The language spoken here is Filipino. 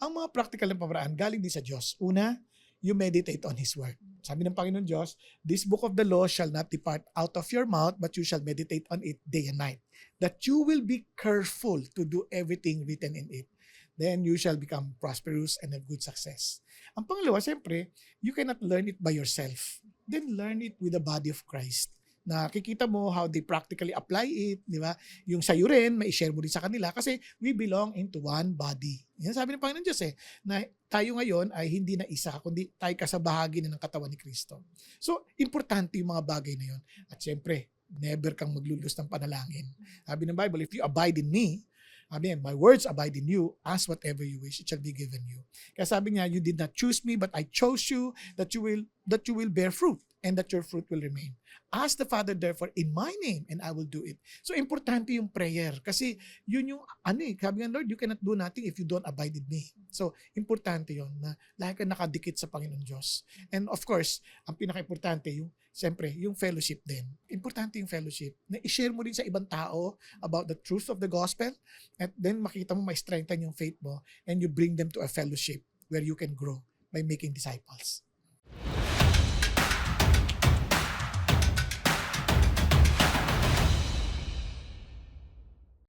Ang mga practical na pamaraan galing din sa Diyos. Una, you meditate on His Word. Sabi ng Panginoon Diyos, this book of the law shall not depart out of your mouth, but you shall meditate on it day and night, that you will be careful to do everything written in it. Then you shall become prosperous and have good success. Ang pangalawa, siyempre, you cannot learn it by yourself. Then learn it with the body of Christ. Nakikita mo how they practically apply it, di ba? Yung sa'yo rin, mai-share mo rin sa kanila kasi we belong into one body. Yan sabi ng Panginoon Diyos na tayo ngayon ay hindi na isa, kundi tayo kasabahagi na ng katawan ni Kristo. So, importante yung mga bagay na yun. At syempre, never kang maglulus ng panalangin. Sabi ng Bible, if you abide in me, Amen. My words abide in you. Ask whatever you wish, it shall be given you. Kaya sabi niya, you did not choose me, but I chose you that you will bear fruit and that your fruit will remain. Ask the Father therefore in my name and I will do it. So importante yung prayer kasi yun yung sabi ng Lord, you cannot do nothing if you don't abide in me. So importante yun na lagi ka nakadikit sa Panginoon Diyos. And of course, ang pinaka-importante siyempre, yung fellowship din. Importante yung fellowship. Na i-share mo rin sa ibang tao about the truth of the gospel at then makita mo ma-strengthen yung faith mo and you bring them to a fellowship where you can grow by making disciples.